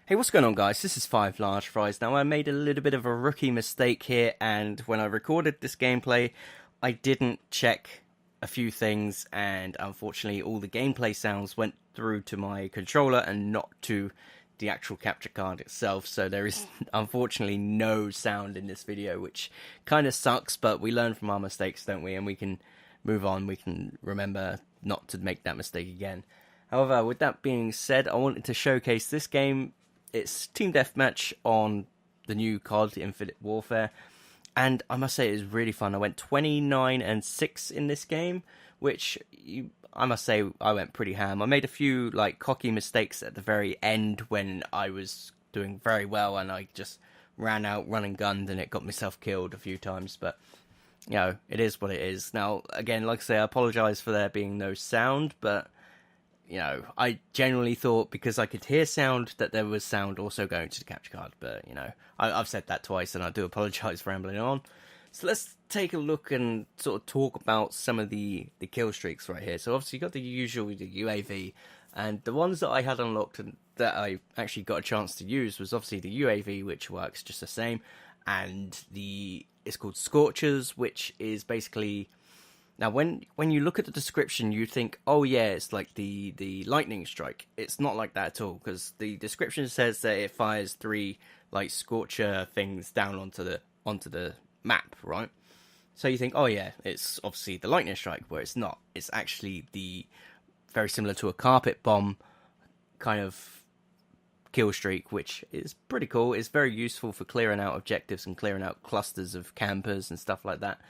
Hey, what's going on, guys? This is Five Large Fries. Now, I made a little bit of a rookie mistake here, and when I recorded this gameplay, I didn't check a few things, and unfortunately, all the gameplay sounds went through to my controller and not to the actual capture card itself, so there is unfortunately no sound in this video, which kind of sucks, but we learn from our mistakes, don't we? And we can move on, we can remember not to make that mistake again. However, with that being said, I wanted to showcase this game. It's Team Deathmatch on the new COD Infinite Warfare, and I must say it is really fun. I went 29-6 in this game, which I must say I went pretty ham. I made a few cocky mistakes at the very end when I was doing very well, and I just ran out, run and gunned, and it got myself killed a few times. But it is what it is. Now, again, like I say, I apologise for there being no sound, but I genuinely thought because I could hear sound that there was sound also going to the capture card. But, I've said that twice and I do apologise for rambling on. So let's take a look and sort of talk about some of the kill streaks right here. So obviously you got the usual, the UAV, and the ones that I had unlocked and that I actually got a chance to use was obviously the UAV, which works just the same, and it's called Scorchers, which is basically... Now, when you look at the description, you think, oh yeah, it's like the lightning strike. It's not like that at all, because the description says that it fires 3 scorcher things down onto the map, right? So you think, oh yeah, it's obviously the lightning strike, where it's not. It's actually very similar to a carpet bomb kind of kill streak, which is pretty cool. It's very useful for clearing out objectives and clearing out clusters of campers and stuff like that.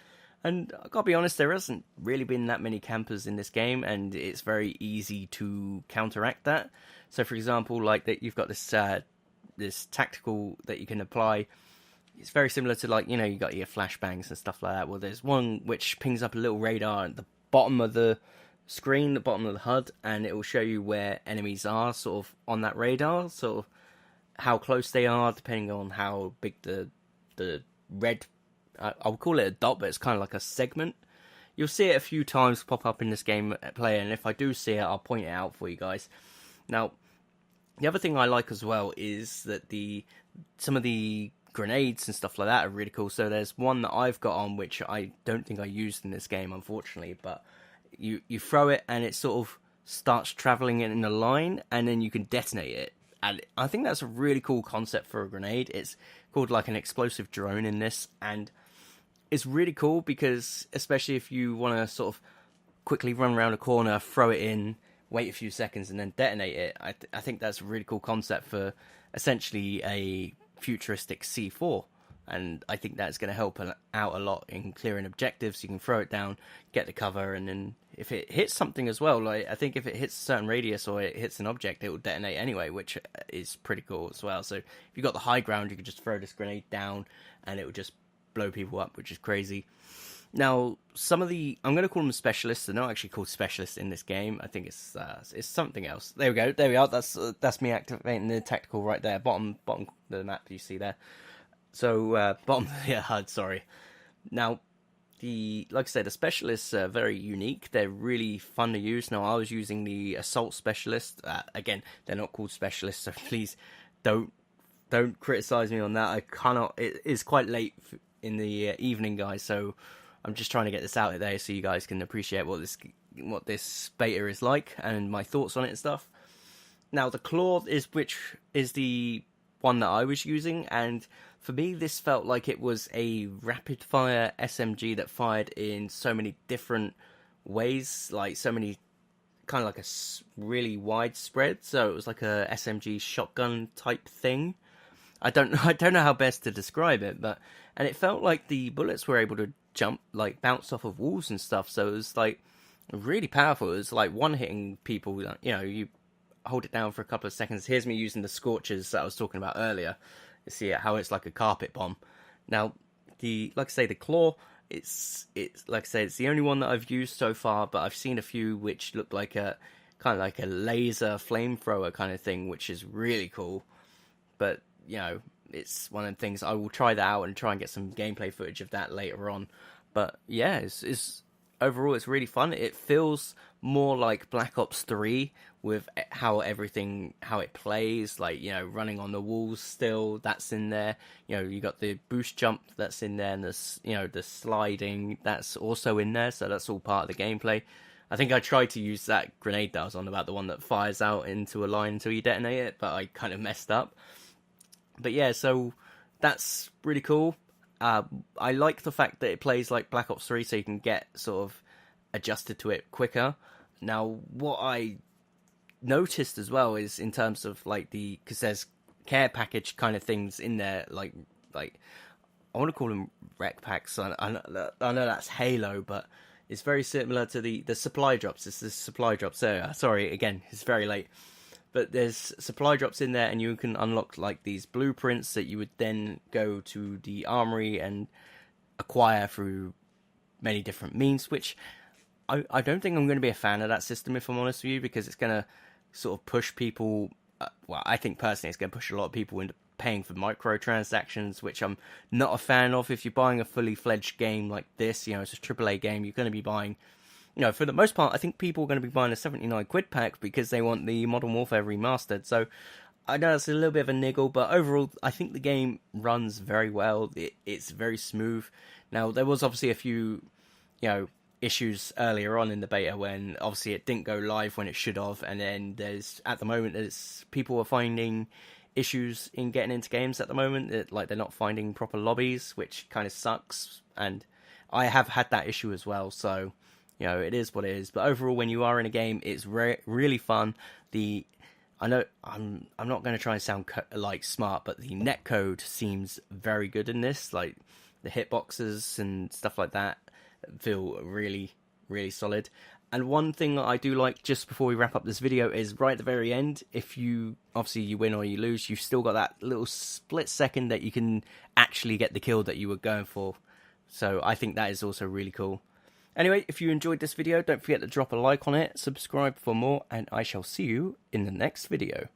And I gotta be honest, there hasn't really been that many campers in this game, and it's very easy to counteract that. So, for example, you've got this tactical that you can apply. It's very similar to you got your flashbangs and stuff like that. Well, there's one which pings up a little radar at the bottom of the screen, the bottom of the HUD, and it will show you where enemies are, sort of on that radar, sort of how close they are, depending on how big the red. I'll call it a dot, but it's kind of like a segment. You'll see it a few times pop up in this game player, and if I do see it, I'll point it out for you guys. Now, the other thing I like as well is that some of the grenades and stuff like that are really cool. So there's one that I've got on, which I don't think I used in this game, unfortunately, but you throw it, and it sort of starts traveling in a line, and then you can detonate it. And I think that's a really cool concept for a grenade. It's called an explosive drone in this, and it's really cool because, especially if you want to sort of quickly run around a corner, throw it in, wait a few seconds, and then detonate it. I think that's a really cool concept for essentially a futuristic C4. And I think that's going to help out a lot in clearing objectives. You can throw it down, get the cover, and then if it hits something as well, I think if it hits a certain radius or it hits an object, it will detonate anyway, which is pretty cool as well. So if you've got the high ground, you can just throw this grenade down, and it will just blow people up, which is crazy. Now, I'm going to call them specialists. They're not actually called specialists in this game. I think it's something else. There we go. There we are. That's me activating the tactical right there, bottom of the map you see there. So, bottom, yeah, HUD, sorry. Now, like I said, the specialists are very unique. They're really fun to use. Now, I was using the assault specialist. Again, they're not called specialists, so please don't criticize me on that. I cannot. It is quite late in the evening, guys, so I'm just trying to get this out there so you guys can appreciate what this beta is like and my thoughts on it and stuff. Now, the Claw which is the one that I was using, and for me, this felt like it was a rapid-fire SMG that fired in so many different ways, so many, kind of like a really widespread. So it was like a SMG shotgun type thing. I don't know how best to describe it, and it felt like the bullets were able to jump, bounce off of walls and stuff. So it was really powerful. It was one hitting people. You hold it down for a couple of seconds. Here's me using the Scorchers that I was talking about earlier. You see how it's like a carpet bomb. Now, like I say, the Claw, it's like I say, it's the only one that I've used so far, but I've seen a few which look like a kind of like a laser flamethrower kind of thing, which is really cool. But it's one of the things I will try that out and try and get some gameplay footage of that later on. But yeah, overall it's really fun. It feels more like Black Ops 3 with how it plays, like, you know, running on the walls still, that's in there. You know, you got the boost jump that's in there, and the sliding that's also in there, so that's all part of the gameplay. I think I tried to use that grenade that I was on about, the one that fires out into a line until you detonate it, but I kind of messed up. But yeah, so that's really cool. I like the fact that it plays like Black Ops 3, so you can get sort of adjusted to it quicker. Now, what I noticed as well is in terms of like because there's care package kind of things in there, like I want to call them rec packs. I know that's Halo, but it's very similar to the supply drops. It's the supply drops. So sorry again, it's very late. But there's supply drops in there, and you can unlock like these blueprints that you would then go to the armory and acquire through many different means, which I don't think I'm going to be a fan of that system, if I'm honest with you, because it's going to sort of push people. Well, I think personally it's going to push a lot of people into paying for microtransactions, which I'm not a fan of. If you're buying a fully fledged game like this, you know, it's a AAA game, you're going to be buying, you know, for the most part, I think people are going to be buying a 79 quid pack because they want the Modern Warfare remastered. So I know it's a little bit of a niggle, but overall, I think the game runs very well. It's very smooth. Now, there was obviously a few, you know, issues earlier on in the beta when obviously it didn't go live when it should have, and then at the moment people are finding issues in getting into games at the moment, like they're not finding proper lobbies, which kind of sucks, and I have had that issue as well. So, you know, it is what it is. But overall, when you are in a game, it's really fun. I know I'm not going to try and sound like smart, but the netcode seems very good in this. Like the hitboxes and stuff like that feel really, really solid. And one thing that I do like, just before we wrap up this video, is right at the very end, if you win or you lose, you've still got that little split second that you can actually get the kill that you were going for. So I think that is also really cool. Anyway, if you enjoyed this video, don't forget to drop a like on it, subscribe for more, and I shall see you in the next video.